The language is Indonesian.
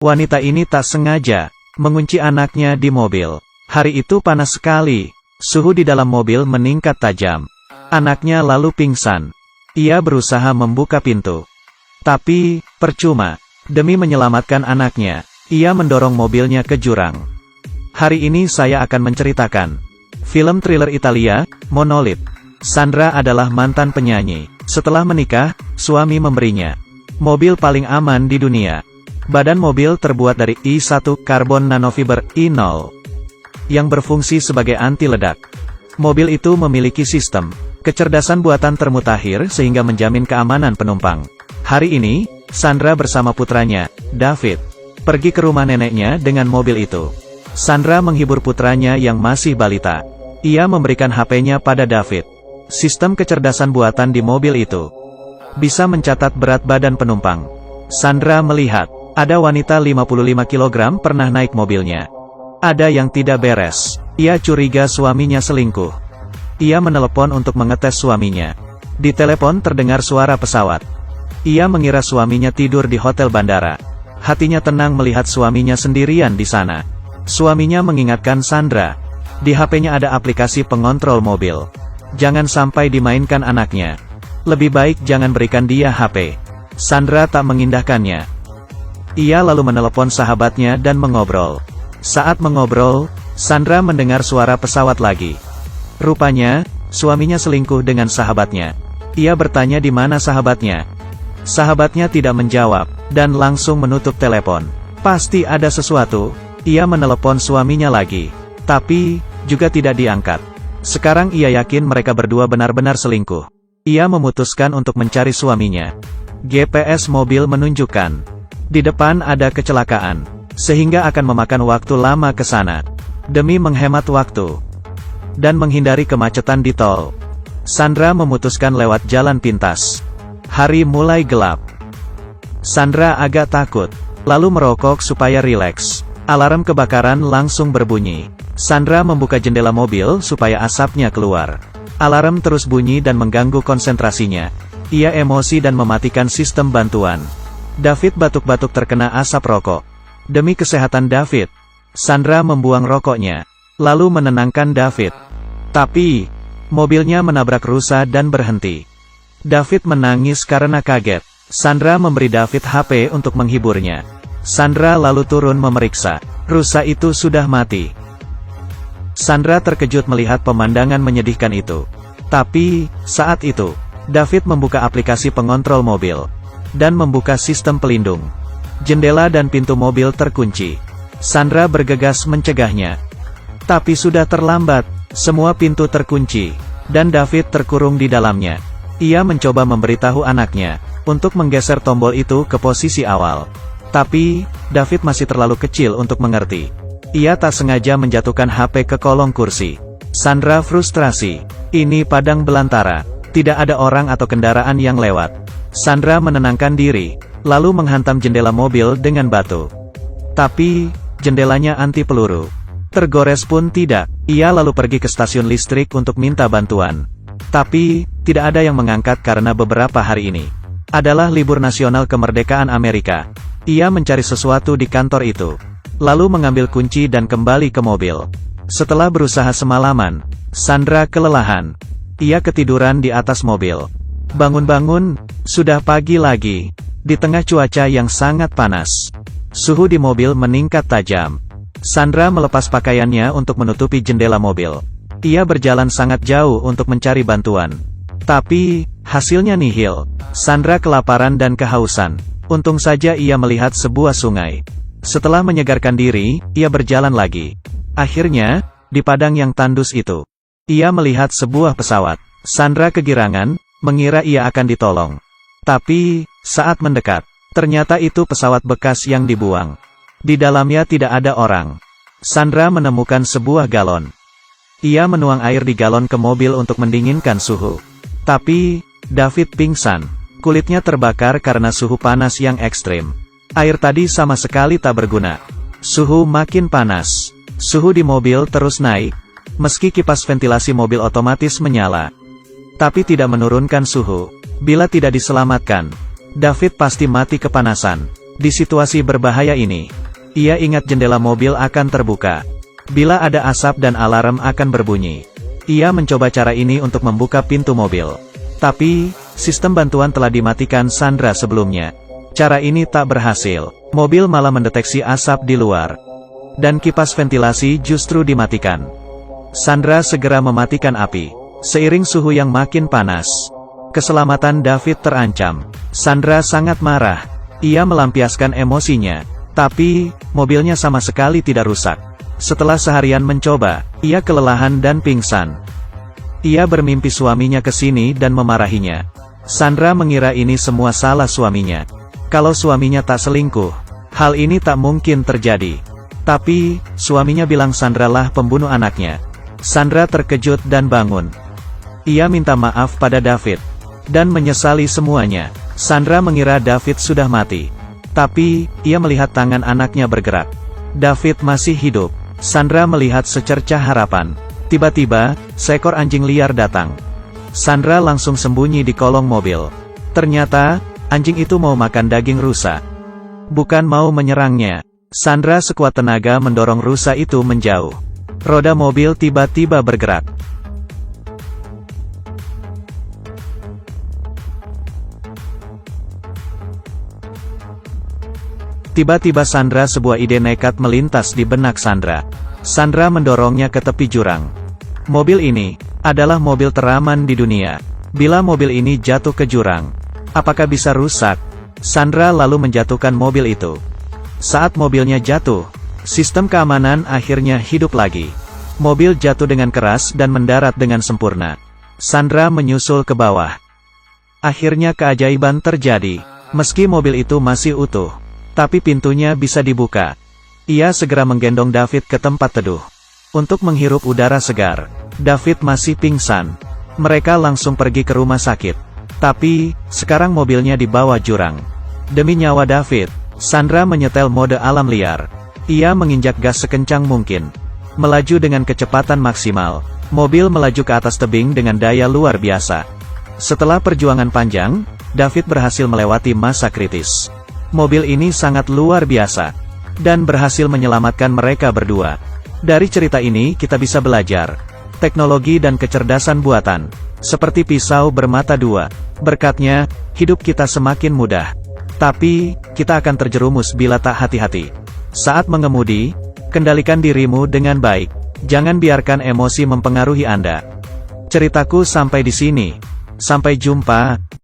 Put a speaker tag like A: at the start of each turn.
A: Wanita ini tak sengaja mengunci anaknya di mobil. Hari itu panas sekali. Suhu di dalam mobil meningkat tajam. Anaknya lalu pingsan. Ia berusaha membuka pintu. Tapi, percuma. Demi menyelamatkan anaknya, ia mendorong mobilnya ke jurang. Hari ini saya akan menceritakan film thriller Italia, Monolith. Sandra adalah mantan penyanyi. Setelah menikah, suami memberinya mobil paling aman di dunia. Badan mobil terbuat dari I1 karbon nanofiber I0 yang berfungsi sebagai anti ledak. Mobil itu memiliki sistem kecerdasan buatan termutakhir sehingga menjamin keamanan penumpang. Hari ini, Sandra bersama putranya, David, pergi ke rumah neneknya dengan mobil itu. Sandra menghibur putranya yang masih balita. Ia memberikan HP-nya pada David. Sistem kecerdasan buatan di mobil itu bisa mencatat berat badan penumpang. Sandra melihat, ada wanita 55 kg pernah naik mobilnya. Ada yang tidak beres. Ia curiga suaminya selingkuh. Ia menelepon untuk mengetes suaminya. Di telepon terdengar suara pesawat. Ia mengira suaminya tidur di hotel bandara. Hatinya tenang melihat suaminya sendirian di sana. Suaminya mengingatkan Sandra. Di HP-nya ada aplikasi pengontrol mobil. Jangan sampai dimainkan anaknya. Lebih baik jangan berikan dia HP. Sandra tak mengindahkannya. Ia lalu menelepon sahabatnya dan mengobrol. Saat mengobrol, Sandra mendengar suara pesawat lagi. Rupanya, suaminya selingkuh dengan sahabatnya. Ia bertanya di mana sahabatnya. Sahabatnya tidak menjawab, dan langsung menutup telepon. Pasti ada sesuatu. Ia menelepon suaminya lagi. Tapi, juga tidak diangkat. Sekarang ia yakin mereka berdua benar-benar selingkuh. Ia memutuskan untuk mencari suaminya. GPS mobil menunjukkan di depan ada kecelakaan, sehingga akan memakan waktu lama ke sana. Demi menghemat waktu dan menghindari kemacetan di tol, Sandra memutuskan lewat jalan pintas. Hari mulai gelap. Sandra agak takut, lalu merokok supaya rileks. Alarm kebakaran langsung berbunyi. Sandra membuka jendela mobil supaya asapnya keluar. Alarm terus bunyi dan mengganggu konsentrasinya. Ia emosi dan mematikan sistem bantuan. David batuk-batuk terkena asap rokok. Demi kesehatan David, Sandra membuang rokoknya, lalu menenangkan David. Tapi, mobilnya menabrak rusa dan berhenti. David menangis karena kaget. Sandra memberi David HP untuk menghiburnya. Sandra lalu turun memeriksa. Rusa itu sudah mati. Sandra terkejut melihat pemandangan menyedihkan itu. Tapi, saat itu, David membuka aplikasi pengontrol mobil dan membuka sistem pelindung. Jendela dan pintu mobil terkunci. Sandra bergegas mencegahnya. Tapi sudah terlambat. Semua pintu terkunci, dan David terkurung di dalamnya. Ia mencoba memberitahu anaknya untuk menggeser tombol itu ke posisi awal. Tapi, David masih terlalu kecil untuk mengerti. Ia tak sengaja menjatuhkan HP ke kolong kursi. Sandra frustrasi. Ini padang belantara. Tidak ada orang atau kendaraan yang lewat. Sandra menenangkan diri, lalu menghantam jendela mobil dengan batu. Tapi, jendelanya anti peluru. Tergores pun tidak. Ia lalu pergi ke stasiun listrik untuk minta bantuan. Tapi, tidak ada yang mengangkat karena beberapa hari ini adalah libur nasional kemerdekaan Amerika. Ia mencari sesuatu di kantor itu, lalu mengambil kunci dan kembali ke mobil. Setelah berusaha semalaman, Sandra kelelahan. Ia ketiduran di atas mobil. Bangun-bangun, sudah pagi lagi. Di tengah cuaca yang sangat panas, suhu di mobil meningkat tajam. Sandra melepas pakaiannya untuk menutupi jendela mobil. Ia berjalan sangat jauh untuk mencari bantuan. Tapi, hasilnya nihil. Sandra kelaparan dan kehausan. Untung saja ia melihat sebuah sungai. Setelah menyegarkan diri, ia berjalan lagi. Akhirnya, di padang yang tandus itu, ia melihat sebuah pesawat. Sandra kegirangan, mengira ia akan ditolong. Tapi, saat mendekat, ternyata itu pesawat bekas yang dibuang. Di dalamnya tidak ada orang. Sandra menemukan sebuah galon. Ia menuang air di galon ke mobil untuk mendinginkan suhu. Tapi, David pingsan. Kulitnya terbakar karena suhu panas yang ekstrim. Air tadi sama sekali tak berguna. Suhu makin panas. Suhu di mobil terus naik. Meski kipas ventilasi mobil otomatis menyala, tapi tidak menurunkan suhu. Bila tidak diselamatkan, David pasti mati kepanasan. Di situasi berbahaya ini, ia ingat jendela mobil akan terbuka. Bila ada asap dan alarm akan berbunyi. Ia mencoba cara ini untuk membuka pintu mobil. Tapi, sistem bantuan telah dimatikan Sandra sebelumnya. Cara ini tak berhasil. Mobil malah mendeteksi asap di luar. Dan kipas ventilasi justru dimatikan. Sandra segera mematikan api. Seiring suhu yang makin panas, keselamatan David terancam. Sandra sangat marah. Ia melampiaskan emosinya. Tapi, mobilnya sama sekali tidak rusak. Setelah seharian mencoba, ia kelelahan dan pingsan. Ia bermimpi suaminya ke sini dan memarahinya. Sandra mengira ini semua salah suaminya. Kalau suaminya tak selingkuh, hal ini tak mungkin terjadi. Tapi, suaminya bilang Sandra lah pembunuh anaknya. Sandra terkejut dan bangun. Ia minta maaf pada David. Dan menyesali semuanya. Sandra mengira David sudah mati. Tapi, ia melihat tangan anaknya bergerak. David masih hidup. Sandra melihat secercah harapan. Tiba-tiba, seekor anjing liar datang. Sandra langsung sembunyi di kolong mobil. Ternyata, anjing itu mau makan daging rusa. Bukan mau menyerangnya. Sandra sekuat tenaga mendorong rusa itu menjauh. Roda mobil tiba-tiba bergerak. Tiba-tiba sebuah ide nekat melintas di benak Sandra. Sandra mendorongnya ke tepi jurang. Mobil ini adalah mobil teraman di dunia. Bila mobil ini jatuh ke jurang, apakah bisa rusak? Sandra lalu menjatuhkan mobil itu. Saat mobilnya jatuh, sistem keamanan akhirnya hidup lagi. Mobil jatuh dengan keras dan mendarat dengan sempurna. Sandra menyusul ke bawah. Akhirnya keajaiban terjadi. Meski mobil itu masih utuh, tapi pintunya bisa dibuka. Ia segera menggendong David ke tempat teduh. Untuk menghirup udara segar. David masih pingsan. Mereka langsung pergi ke rumah sakit. Tapi, sekarang mobilnya di bawah jurang. Demi nyawa David, Sandra menyetel mode alam liar. Ia menginjak gas sekencang mungkin. Melaju dengan kecepatan maksimal. Mobil melaju ke atas tebing dengan daya luar biasa. Setelah perjuangan panjang, David berhasil melewati masa kritis. Mobil ini sangat luar biasa. Dan berhasil menyelamatkan mereka berdua. Dari cerita ini kita bisa belajar. Teknologi dan kecerdasan buatan. Seperti pisau bermata dua. Berkatnya, hidup kita semakin mudah. Tapi, kita akan terjerumus bila tak hati-hati. Saat mengemudi, kendalikan dirimu dengan baik. Jangan biarkan emosi mempengaruhi Anda. Ceritaku sampai di sini. Sampai jumpa.